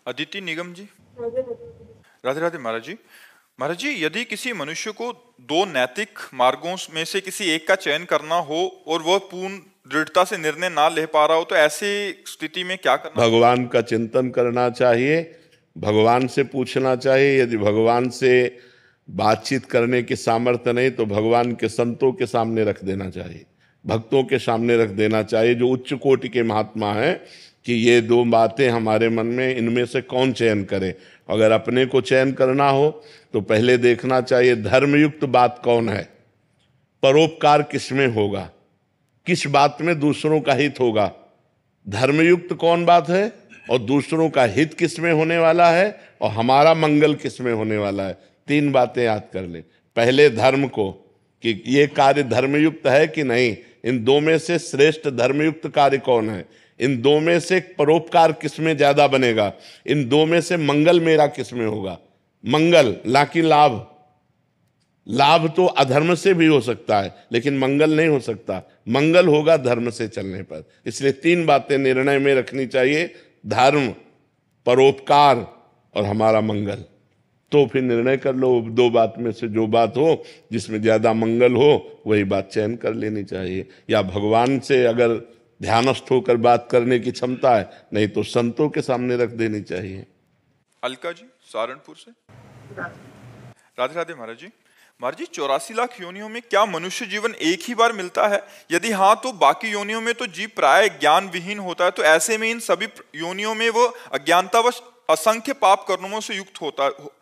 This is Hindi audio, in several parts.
अदिति निगम जी। राधे राधे महाराज जी। महाराज जी, यदि किसी मनुष्य को दो नैतिक मार्गों में से किसी एक का चयन करना हो और वह पूर्ण दृढ़ता से निर्णय ना ले पा रहा हो, तो ऐसी स्थिति में क्या करना? भगवान का चिंतन करना चाहिए, भगवान से पूछना चाहिए। यदि भगवान से बातचीत करने की सामर्थ्य नहीं तो भगवान के संतों के सामने रख देना चाहिए, भक्तों के सामने रख देना चाहिए, जो उच्च कोटि के महात्मा हैं, कि ये दो बातें हमारे मन में, इनमें से कौन चयन करे। अगर अपने को चयन करना हो तो पहले देखना चाहिए धर्मयुक्त बात कौन है, परोपकार किसमें होगा, किस बात में दूसरों का हित होगा। धर्मयुक्त कौन बात है और दूसरों का हित किस में होने वाला है और हमारा मंगल किस में होने वाला है। तीन बातें याद कर ले। पहले धर्म को, कि ये कार्य धर्मयुक्त है कि नहीं, इन दो में से श्रेष्ठ धर्मयुक्त कार्य कौन है, इन दो में से परोपकार किस में ज्यादा बनेगा, इन दो में से मंगल मेरा किस में होगा। मंगल ना कि लाभ, लाभ तो अधर्म से भी हो सकता है लेकिन मंगल नहीं हो सकता, मंगल होगा धर्म से चलने पर। इसलिए तीन बातें निर्णय में रखनी चाहिए, धर्म, परोपकार और हमारा मंगल। तो फिर निर्णय कर लो, दो बात में से जो बात हो, जिसमें ज्यादा मंगल हो वही बात चयन कर लेनी चाहिए। या भगवान से अगर ध्यानस्थ होकर बात करने की क्षमता है, नहीं तो संतों के सामने रख देनी चाहिए। अलका जी सहारनपुर से। राधे राधे महाराज जी। महाराज जी, 84 लाख योनियों में क्या मनुष्य जीवन एक ही बार मिलता है? यदि हाँ, तो बाकी योनियों में तो जीव प्राय ज्ञान विहीन होता है, तो ऐसे में इन सभी योनियों में वो अज्ञानतावश असंख्य पाप कर्मों से युक्त होता है,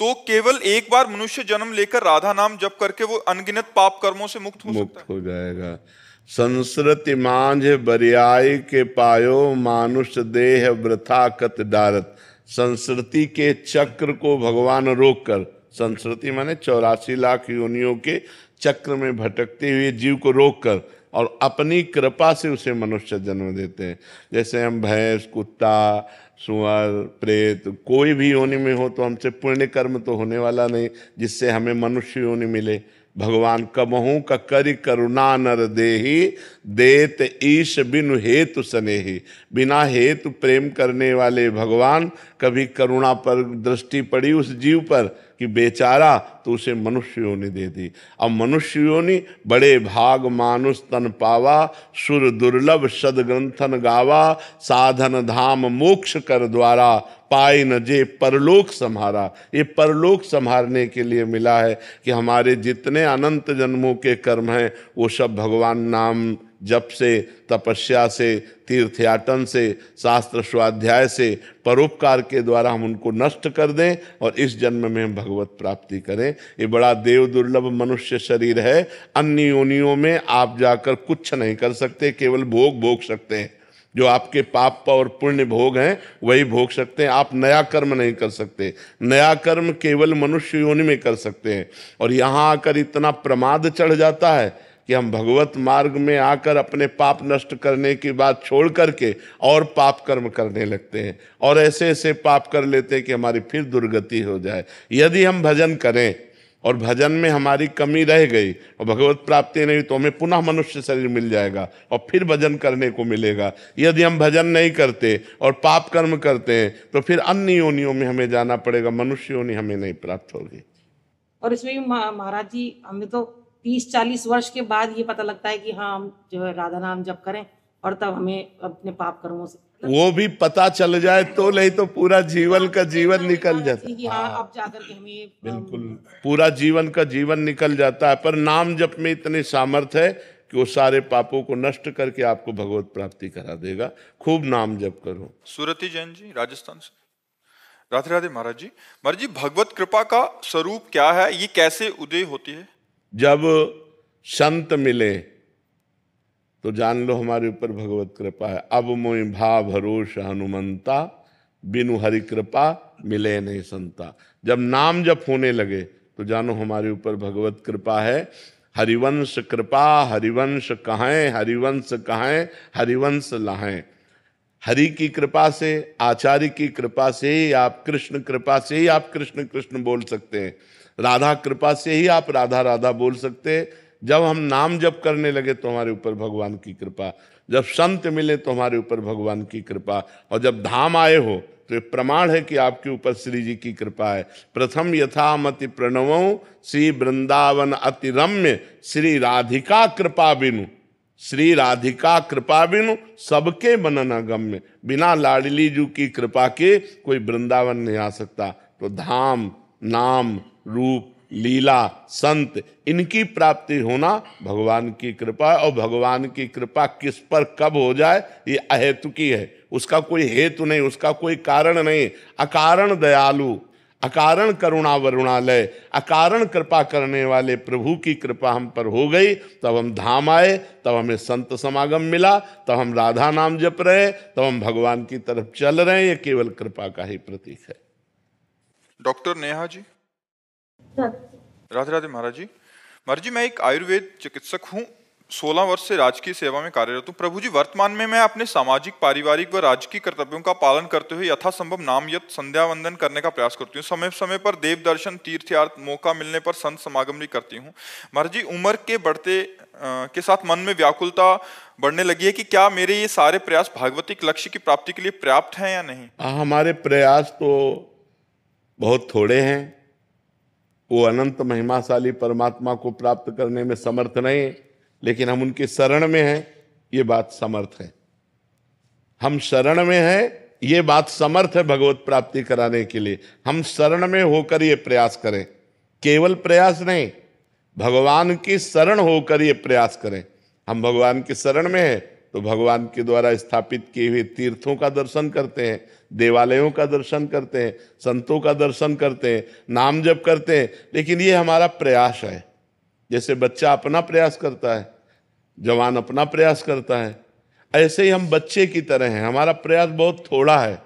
तो केवल एक बार मनुष्य जन्म लेकर राधा नाम जप करके वो अनगिनत पाप कर्मों से मुक्त हो सकता है? हो जाएगा। संस्कृति मांझ बरियाई के पायो, मानुष देह वृथा कत डारत। संस्कृति के चक्र को भगवान रोक कर, संस्कृति माने 84 लाख योनियों के चक्र में भटकते हुए जीव को रोक कर और अपनी कृपा से उसे मनुष्य जन्म देते हैं। जैसे हम भैंस, कुत्ता, सुअर, प्रेत, कोई भी योनि में हो तो हमसे पुण्य कर्म तो होने वाला नहीं जिससे हमें मनुष्य योनि मिले। भगवान कबहू का करि करुणा नर देही, देत ईश बिनु हेतु स्नेही। बिना हेतु प्रेम करने वाले भगवान, कभी करुणा पर दृष्टि पड़ी उस जीव पर कि बेचारा, तो उसे मनुष्य योनि दे दी। अब मनुष्य योनि बड़े भाग मानुष तन पावा, सुर दुर्लभ सदग्रंथन गावा। साधन धाम मोक्ष कर द्वारा, पाई न जे परलोक संहारा। ये परलोक संहारने के लिए मिला है कि हमारे जितने अनंत जन्मों के कर्म हैं वो सब भगवान नाम जप से, तपस्या से, तीर्थयाटन से, शास्त्र स्वाध्याय से, परोपकार के द्वारा हम उनको नष्ट कर दें और इस जन्म में हम भगवत प्राप्ति करें। ये बड़ा देव दुर्लभ मनुष्य शरीर है। अन्य योनियों में आप जाकर कुछ नहीं कर सकते, केवल भोग भोग सकते हैं। जो आपके पाप और पुण्य भोग हैं वही भोग सकते हैं, आप नया कर्म नहीं कर सकते। नया कर्म केवल मनुष्य योनि में कर सकते हैं। और यहाँ आकर इतना प्रमाद चढ़ जाता है कि हम भगवत मार्ग में आकर अपने पाप नष्ट करने की बात छोड़ करके और पाप कर्म करने लगते हैं और ऐसे ऐसे पाप कर लेते हैं कि हमारी फिर दुर्गति हो जाए। यदि हम भजन करें और भजन में हमारी कमी रह गई और भगवत प्राप्ति नहीं, तो हमें पुनः मनुष्य शरीर मिल जाएगा और फिर भजन करने को मिलेगा। यदि हम भजन नहीं करते और पाप कर्म करते हैं तो फिर अन्य योनियों में हमें जाना पड़ेगा, मनुष्य योनि हमें नहीं प्राप्त होगी। और इसमें भी महाराज जी, हमें तो 30-40 वर्ष के बाद ये पता लगता है कि हाँ, हम जो है राधा नाम जप करें, और तब हमें अपने पाप कर्मों से वो भी पता चल जाए तो, नहीं तो पूरा जीवन का जीवन निकल जाता है। हाँ, अब जाकर के हमें बिल्कुल पूरा जीवन का जीवन निकल जाता है। पर नाम जप में इतनी सामर्थ्य है कि वो सारे पापों को नष्ट करके आपको भगवत प्राप्ति करा देगा। खूब नाम जप करो। सुरति जैन जी राजस्थान से। राधे राधे महाराज जी। महाराज जी, भगवत कृपा का स्वरूप क्या है? ये कैसे उदय होती है? जब संत मिले तो जान लो हमारे ऊपर भगवत कृपा है। अब मोहि भाव भरोसा हनुमंता, बिनु हरि कृपा मिले नहीं संता। जब नाम जप होने लगे तो जानो हमारे ऊपर भगवत कृपा है। हरिवंश कृपा हरिवंश कहां, हरिवंश कहां हरिवंश लाहें। हरि की कृपा से, आचार्य की कृपा से ही आप कृष्ण कृपा से ही आप कृष्ण कृष्ण बोल सकते हैं, राधा कृपा से ही आप राधा राधा बोल सकते हैं। जब हम नाम जप करने लगे तो हमारे ऊपर भगवान की कृपा, जब संत मिले तो हमारे ऊपर भगवान की कृपा, और जब धाम आए हो तो ये प्रमाण है कि आपके ऊपर श्री जी की कृपा है। प्रथम यथामति प्रणवों श्री वृंदावन अति रम्य श्री राधिका कृपा बिनु, श्री राधिका कृपा बिनु सबके मनन अगम्य। बिना लाडली जू की कृपा के कोई वृंदावन नहीं आ सकता। तो धाम, नाम, रूप, लीला, संत, इनकी प्राप्ति होना भगवान की कृपा है। और भगवान की कृपा किस पर कब हो जाए ये अहेतुकी है, उसका कोई हेतु नहीं, उसका कोई कारण नहीं। अकारण दयालु, अकारण करुणा वरुणालय, अकारण कृपा करने वाले प्रभु की कृपा हम पर हो गई, तब हम धाम आए, तब हमें संत समागम मिला, तब हम राधा नाम जप रहे, तब हम भगवान की तरफ चल रहे हैं। ये केवल कृपा का ही प्रतीक है। डॉक्टर नेहा जी। राधे राधे महाराज जी। महाराज जी, मैं एक आयुर्वेद चिकित्सक हूँ, 16 वर्ष से राजकीय सेवा में कार्यरत हूँ। प्रभु जी, वर्तमान में मैं अपने सामाजिक, पारिवारिक व राजकीय कर्तव्यों का पालन करते हुए यथासंभव नाम यत संध्या वंदन करने का प्रयास करती हूँ। समय समय पर देव दर्शन, तीर्थयात्र, मौका मिलने पर संत समागम भी करती हूँ। महाराज जी, उम्र के बढ़ते के साथ मन में व्याकुलता बढ़ने लगी है कि क्या मेरे ये सारे प्रयास भागवतिक लक्ष्य की प्राप्ति के लिए पर्याप्त हैं या नहीं? हमारे प्रयास तो बहुत थोड़े हैं। वो अनंत महिमाशाली परमात्मा को प्राप्त करने में समर्थ नहीं, लेकिन हम उनके शरण में हैं, ये बात समर्थ है। हम शरण में हैं, ये बात समर्थ है भगवत प्राप्ति कराने के लिए। हम शरण में होकर ये प्रयास करें, केवल प्रयास नहीं, भगवान की शरण होकर ये प्रयास करें। हम भगवान की शरण में हैं तो भगवान के द्वारा स्थापित किए हुए तीर्थों का दर्शन करते हैं, देवालयों का दर्शन करते हैं, संतों का दर्शन करते हैं, नाम जप करते हैं। लेकिन ये हमारा प्रयास है। जैसे बच्चा अपना प्रयास करता है, जवान अपना प्रयास करता है, ऐसे ही हम बच्चे की तरह हैं। हमारा प्रयास बहुत थोड़ा है,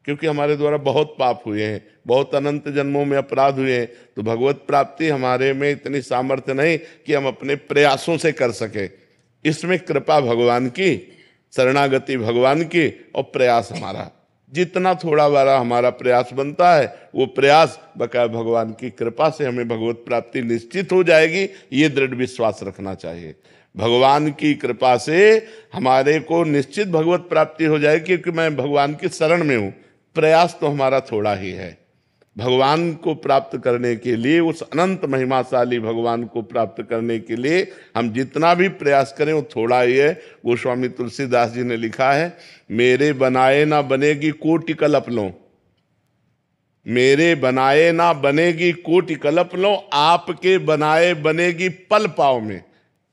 क्योंकि हमारे द्वारा बहुत पाप हुए हैं, बहुत अनंत जन्मों में अपराध हुए हैं। तो भगवत प्राप्ति हमारे में इतनी सामर्थ्य नहीं कि हम अपने प्रयासों से कर सके। इसमें कृपा भगवान की, शरणागति भगवान की, और प्रयास हमारा। जितना थोड़ा बारा हमारा प्रयास बनता है, वो प्रयास बकाया भगवान की कृपा से हमें भगवत प्राप्ति निश्चित हो जाएगी। ये दृढ़ विश्वास रखना चाहिए। भगवान की कृपा से हमारे को निश्चित भगवत प्राप्ति हो जाएगी, क्योंकि मैं भगवान की शरण में हूँ। प्रयास तो हमारा थोड़ा ही है। भगवान को प्राप्त करने के लिए, उस अनंत महिमाशाली भगवान को प्राप्त करने के लिए हम जितना भी प्रयास करें वो थोड़ा ही है। गोस्वामी तुलसीदास जी ने लिखा है, मेरे बनाए ना बनेगी कोटि कल्प लो, मेरे बनाए ना बनेगी कोटि कल्प लो, आपके बनाए बनेगी पल पाव में।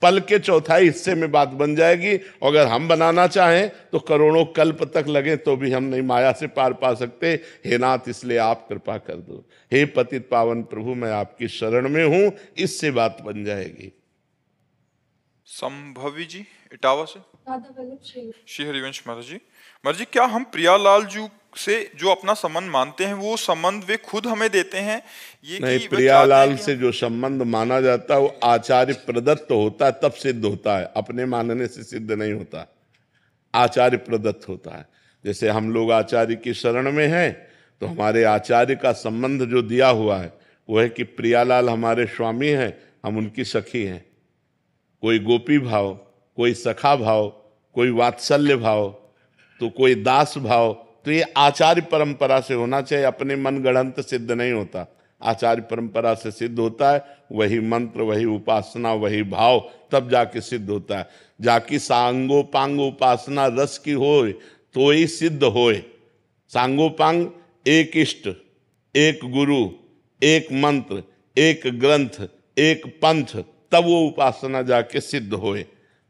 पल के चौथाई हिस्से में बात बन जाएगी। अगर हम बनाना चाहें तो करोड़ों कल्प तक लगे तो भी हम नहीं माया से पार पा सकते। हे नाथ, इसलिए आप कृपा कर दो। हे पतित पावन प्रभु, मैं आपकी शरण में हूं, इससे बात बन जाएगी। संभवी जी इटावा से। श्री हरिवंश महाराज जी। महाराज जी, क्या हम प्रियालाल जी से जो अपना संबंध मानते हैं वो संबंध वे खुद हमें देते हैं? ये नहीं, प्रियालाल से जो संबंध माना जाता है वो आचार्य प्रदत्त होता है, तब सिद्ध होता है। अपने मानने से सिद्ध नहीं होता, आचार्य प्रदत्त होता है। जैसे हम लोग आचार्य की शरण में हैं तो हमारे आचार्य का संबंध जो दिया हुआ है वो है कि प्रियालाल हमारे स्वामी हैं, हम उनकी सखी हैं। कोई गोपी भाव, कोई सखा भाव, कोई वात्सल्य भाव, तो कोई दास भाव। तो ये आचार्य परंपरा से होना चाहिए, अपने मन गढ़ंत सिद्ध नहीं होता। आचार्य परंपरा से सिद्ध होता है, वही मंत्र, वही उपासना, वही भाव, तब जाके सिद्ध होता है। जाकी सांगोपांग उपासना रस की होय तो ही सिद्ध होय। सांगोपांग एक इष्ट, एक गुरु, एक मंत्र, एक ग्रंथ, एक पंथ, तब वो उपासना जाके सिद्ध होए।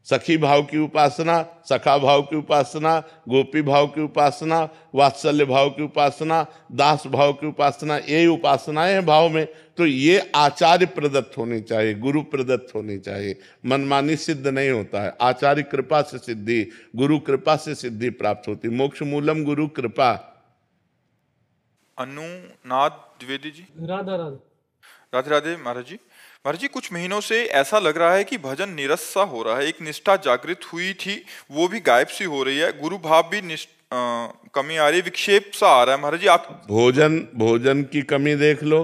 सखी भाव की उपासना, सखा भाव की उपासना, गोपी भाव की उपासना, वात्सल्य भाव की उपासना, दास भाव की उपासना, ये उपासनाएं हैं भाव में। तो ये आचार्य प्रदत्त होनी चाहिए, गुरु प्रदत्त होनी चाहिए। मनमानी सिद्ध नहीं होता है। आचार्य कृपा से सिद्धि, गुरु कृपा से सिद्धि प्राप्त होती। मोक्ष मूलम गुरु कृपा। अनुनाद द्विवेदी जी। राधा राधा। राधे राधे महाराज जी। महाराज जी, कुछ महीनों से ऐसा लग रहा है कि भजन नीरस सा हो रहा है। एक निष्ठा जागृत हुई थी, वो भी गायब सी हो रही है। गुरु भाव भी कमी आ रही है, विक्षेप सा आ रहा है। महाराज जी, आप भोजन की कमी देख लो,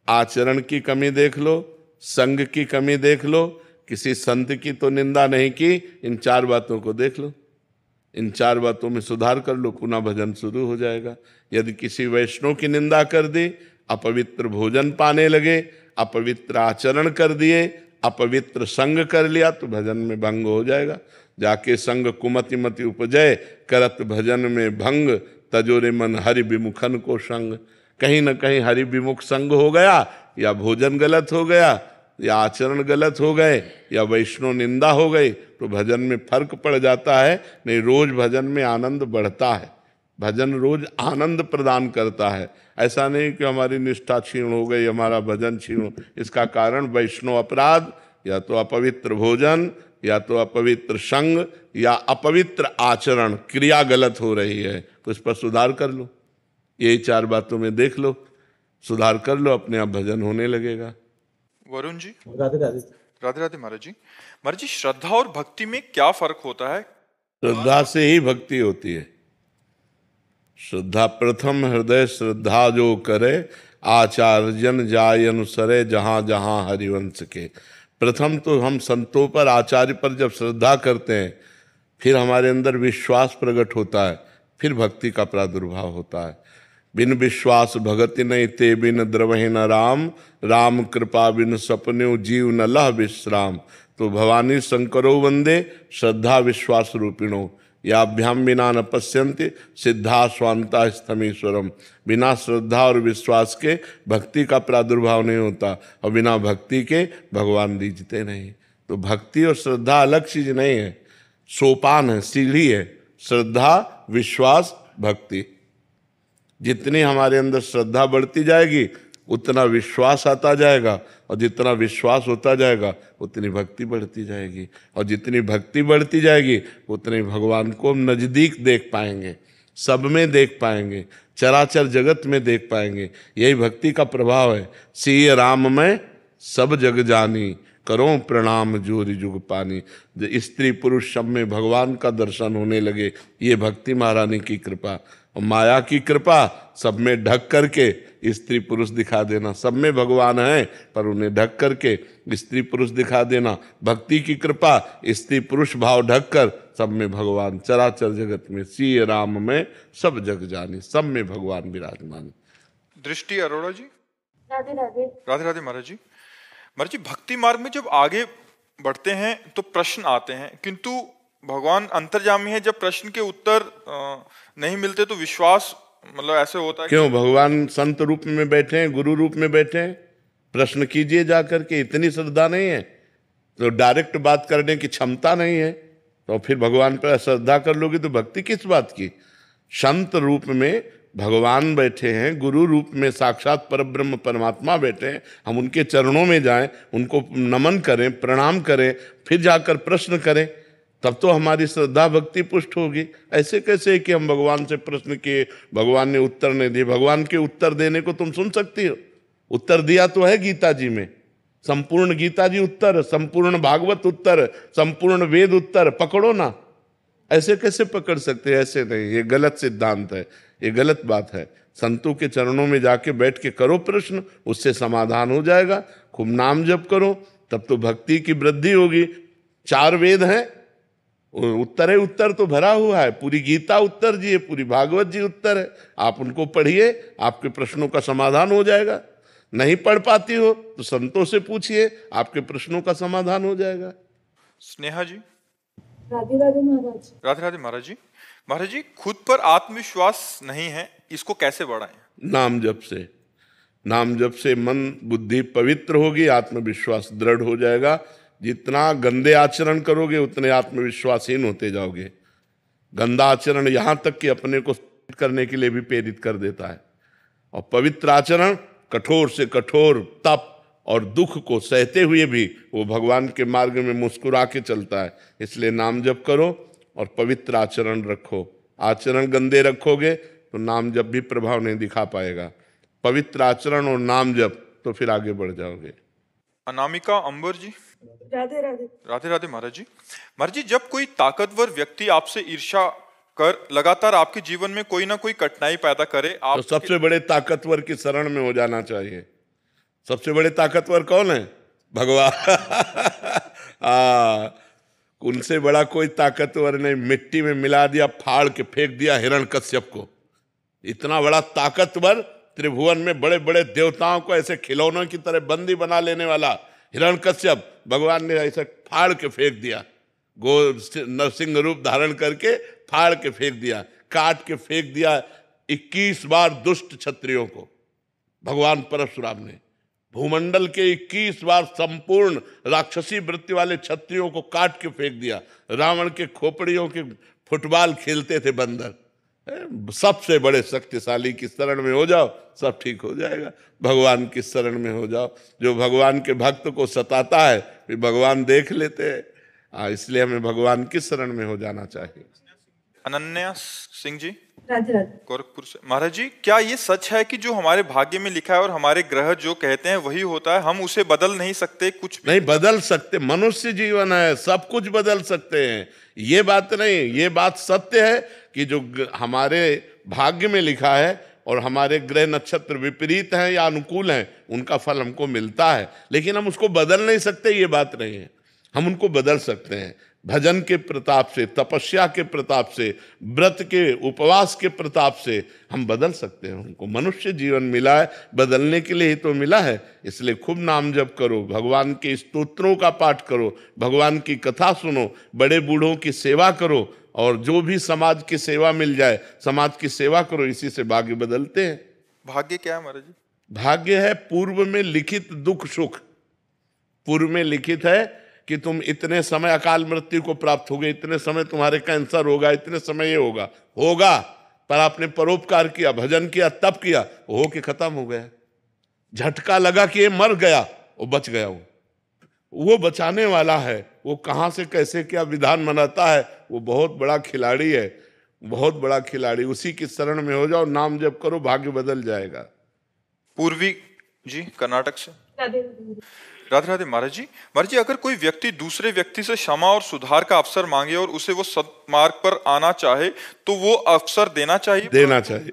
आचरण की कमी देख लो, संग की कमी देख लो। किसी संत की तो निंदा नहीं की, इन 4 बातों को देख लो। इन 4 बातों में सुधार कर लो, पुनः भजन शुरू हो जाएगा। यदि किसी वैष्णव की निंदा कर दी, अपवित्र भोजन पाने लगे, अपवित्र आचरण कर दिए, अपवित्र संग कर लिया, तो भजन में भंग हो जाएगा। जाके संग कुमति मति उपजय, करत भजन में भंग, तजोरे मन हरि विमुखन को संग। कहीं ना कहीं हरि विमुख संग हो गया, या भोजन गलत हो गया, या आचरण गलत हो गए, या वैष्णव निंदा हो गई, तो भजन में फर्क पड़ जाता है। नहीं, रोज भजन में आनंद बढ़ता है, भजन रोज आनंद प्रदान करता है। ऐसा नहीं कि हमारी निष्ठा क्षीण हो गई, हमारा भजन क्षीण हो। इसका कारण वैष्णव अपराध, या तो अपवित्र भोजन, या तो अपवित्र संग, या अपवित्र आचरण, क्रिया गलत हो रही है, तो इस पर सुधार कर लो। यही 4 बातों में देख लो, सुधार कर लो, अपने आप भजन होने लगेगा। वरुण जी। राधे राधे। राधे राधे महाराज जी। महाराज जी, श्रद्धा और भक्ति में क्या फर्क होता है? श्रद्धा से ही भक्ति होती है। श्रद्धा प्रथम हृदय श्रद्धा जो करे, आचार्यन जाय अनुसरे, जहां जहां हरिवंश के। प्रथम तो हम संतों पर, आचार्य पर जब श्रद्धा करते हैं, फिर हमारे अंदर विश्वास प्रकट होता है, फिर भक्ति का प्रादुर्भाव होता है। बिन विश्वास भगति नहीं ते, बिन द्रवहि न राम, राम कृपा बिन सपन्यो जीव न लह विश्राम। तो भवानी शंकरो वंदे श्रद्धा विश्वास रूपिणो, याभ्याम बिना न पश्यन्ति सिद्धा स्वांता स्थमीश्वरम। बिना श्रद्धा और विश्वास के भक्ति का प्रादुर्भाव नहीं होता, और बिना भक्ति के भगवान रीझते नहीं। तो भक्ति और श्रद्धा अलग चीज नहीं है, सोपान है, सीढ़ी है। श्रद्धा, विश्वास, भक्ति। जितनी हमारे अंदर श्रद्धा बढ़ती जाएगी, उतना विश्वास आता जाएगा, और जितना विश्वास होता जाएगा, उतनी भक्ति बढ़ती जाएगी, और जितनी भक्ति बढ़ती जाएगी, उतने भगवान को हम नजदीक देख पाएंगे, सब में देख पाएंगे, चराचर जगत में देख पाएंगे। यही भक्ति का प्रभाव है। सिय राम में सब जग जानी, करो प्रणाम जोरी जुग पानी। स्त्री पुरुष सब में भगवान का दर्शन होने लगे, ये भक्ति महारानी की कृपा। और माया की कृपा, सब में ढक करके स्त्री पुरुष दिखा देना। सब में भगवान है, पर उन्हें ढक करके स्त्री पुरुष दिखा देना। भक्ति की कृपा, स्त्री पुरुष भाव ढक कर सब में भगवान, चराचर जगत में सिय राम में सब जग जानी, सब में भगवान विराजमान। दृष्टि अरोड़ा जी। राधे राधे। राधे राधे महाराज जी। महाराज जी, भक्ति मार्ग में जब आगे बढ़ते हैं तो प्रश्न आते हैं, किंतु भगवान अंतर्यामी है, जब प्रश्न के उत्तर नहीं मिलते तो विश्वास, मतलब ऐसे होता है। क्यों? भगवान संत रूप में बैठे हैं, गुरु रूप में बैठे हैं, प्रश्न कीजिए जाकर के। इतनी श्रद्धा नहीं है तो डायरेक्ट बात करने की क्षमता नहीं है, तो फिर भगवान पर श्रद्धा कर लोगे तो भक्ति किस बात की? संत रूप में भगवान बैठे हैं, गुरु रूप में साक्षात परब्रह्म परमात्मा बैठे हैं, हम उनके चरणों में जाएं, उनको नमन करें, प्रणाम करें, फिर जाकर प्रश्न करें, तब तो हमारी श्रद्धा भक्ति पुष्ट होगी। ऐसे कैसे कि हम भगवान से प्रश्न किए, भगवान ने उत्तर नहीं दिए। भगवान के उत्तर देने को तुम सुन सकती हो, उत्तर दिया तो है गीता जी में, संपूर्ण गीता जी उत्तर, संपूर्ण भागवत उत्तर, संपूर्ण वेद उत्तर, पकड़ो ना। ऐसे कैसे पकड़ सकते हैं? ऐसे नहीं, ये गलत सिद्धांत है, ये गलत बात है। संतों के चरणों में जाके बैठ के करो प्रश्न, उससे समाधान हो जाएगा। खूब नाम जप करो, तब तो भक्ति की वृद्धि होगी। 4 वेद हैं, उत्तर है, उत्तर तो भरा हुआ है। पूरी गीता उत्तर जी है, पूरी भागवत जी उत्तर है। आप उनको पढ़िए, आपके प्रश्नों का समाधान हो जाएगा। नहीं पढ़ पाती हो तो संतों से पूछिए, आपके प्रश्नों का समाधान हो जाएगा। स्नेहा जी। राधे राधे महाराज। राधे राधे महाराज जी। महाराज जी, खुद पर आत्मविश्वास नहीं है, इसको कैसे बढ़ाएं? नाम जप से। नाम जप से मन बुद्धि पवित्र होगी, आत्मविश्वास दृढ़ हो जाएगा। जितना गंदे आचरण करोगे उतने आत्मविश्वासहीन होते जाओगे। गंदा आचरण यहाँ तक कि अपने को करने के लिए भी प्रेरित कर देता है, और पवित्र आचरण कठोर से कठोर तप और दुख को सहते हुए भी वो भगवान के मार्ग में मुस्कुरा के चलता है। इसलिए नाम जप करो और पवित्र आचरण रखो। आचरण गंदे रखोगे तो नाम जप भी प्रभाव नहीं दिखा पाएगा। पवित्र आचरण और नाम जप, तो फिर आगे बढ़ जाओगे। अनामिका अंबर जी। राधे राधे। राधे राधे महाराज जी। महाराज जी, जब कोई ताकतवर व्यक्ति आपसे ईर्ष्या कर लगातार आपके जीवन में कोई ना कोई कठिनाई पैदा करे, आप तो सबसे बड़े ताकतवर की शरण में हो जाना चाहिए। सबसे बड़े ताकतवर कौन है? भगवान। उनसे बड़ा कोई ताकतवर नहीं, मिट्टी में मिला दिया, फाड़ के फेंक दिया हिरण्यकश्यप को। इतना बड़ा ताकतवर, त्रिभुवन में बड़े बड़े देवताओं को ऐसे खिलौनों की तरह बंदी बना लेने वाला हिरण्यकश्यप, भगवान ने ऐसे फाड़ के फेंक दिया, नरसिंह रूप धारण करके फाड़ के फेंक दिया, काट के फेंक दिया 21 बार दुष्ट क्षत्रियों को। भगवान परशुराम ने भूमंडल के 21 बार संपूर्ण राक्षसी वृत्ति वाले क्षत्रियों को काट के फेंक दिया। रावण के खोपड़ियों के फुटबॉल खेलते थे बंदर। सबसे बड़े शक्तिशाली की शरण में हो जाओ, सब ठीक हो जाएगा। भगवान की शरण में हो जाओ। जो भगवान के भक्त को सताता है फिर भगवान देख लेते हैं। इसलिए हमें भगवान की शरण में हो जाना चाहिए। अनन्या सिंह जी, राधे राधे। गोरखपुर से। महाराज जी, क्या ये सच है कि जो हमारे भाग्य में लिखा है और हमारे ग्रह जो कहते हैं वही होता है, हम उसे बदल नहीं सकते? कुछ भी नहीं बदल सकते, मनुष्य जीवन है, सब कुछ बदल सकते हैं। ये बात नहीं, ये बात सत्य है कि जो हमारे भाग्य में लिखा है और हमारे ग्रह नक्षत्र विपरीत हैं या अनुकूल हैं, उनका फल हमको मिलता है, लेकिन हम उसको बदल नहीं सकते, ये बात नहीं है। हम उनको बदल सकते हैं भजन के प्रताप से, तपस्या के प्रताप से, व्रत के उपवास के प्रताप से हम बदल सकते हैं उनको। मनुष्य जीवन मिला है बदलने के लिए ही तो मिला है। इसलिए खूब नाम जप करो, भगवान के स्तोत्रों का पाठ करो, भगवान की कथा सुनो, बड़े बूढ़ों की सेवा करो, और जो भी समाज की सेवा मिल जाए समाज की सेवा करो। इसी से भाग्य बदलते हैं। भाग्य क्या है महाराज जी? भाग्य है पूर्व में लिखित दुख सुख। पूर्व में लिखित है कि तुम इतने समय अकाल मृत्यु को प्राप्त होगे, इतने समय तुम्हारे कैंसर होगा, इतने समय ये होगा, पर आपने परोपकार किया, भजन किया, तप किया, हो के खत्म हो गया। झटका लगा कि ये मर गया, वो बच गया। वो बचाने वाला है। वो कहां से कैसे क्या विधान बनाता है, वो बहुत बड़ा खिलाड़ी है, बहुत बड़ा खिलाड़ी। उसी की शरण में हो जाओ, नाम जप करो, भाग्य बदल जाएगा। पूर्वी जी, कर्नाटक से। राधे राधे। राधे राधे। महाराज जी, अगर कोई व्यक्ति दूसरे व्यक्ति से क्षमा और सुधार का अवसर मांगे और उसे वो सत्मार्ग पर आना चाहे तो वो अवसर देना चाहिए?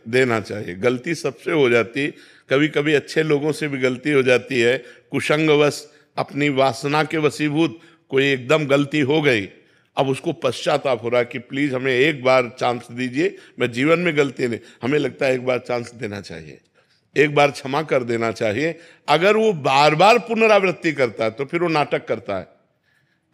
देना चाहिए। गलती सबसे हो जाती, कभी कभी अच्छे लोगों से भी गलती हो जाती है। कुसंगवश अपनी वासना के वशीभूत कोई एकदम गलती हो गई, अब उसको पश्चाताप हो रहा है कि प्लीज हमें एक बार चांस दीजिए, मैं जीवन में गलती नहीं। हमें लगता है एक बार चांस देना चाहिए, एक बार क्षमा कर देना चाहिए। अगर वो बार बार पुनरावृत्ति करता है तो फिर वो नाटक करता है।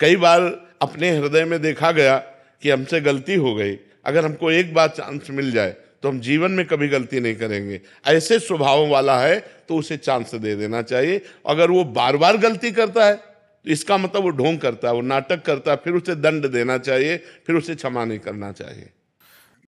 कई बार अपने हृदय में देखा गया कि हमसे गलती हो गई, अगर हमको एक बार चांस मिल जाए तो हम जीवन में कभी गलती नहीं करेंगे। ऐसे स्वभाव वाला है तो उसे चांस दे देना चाहिए। अगर वो बार बार गलती करता है तो इसका मतलब वो ढोंग करता है, वो नाटक करता है, फिर उसे दंड देना चाहिए, फिर उसे क्षमा नहीं करना चाहिए।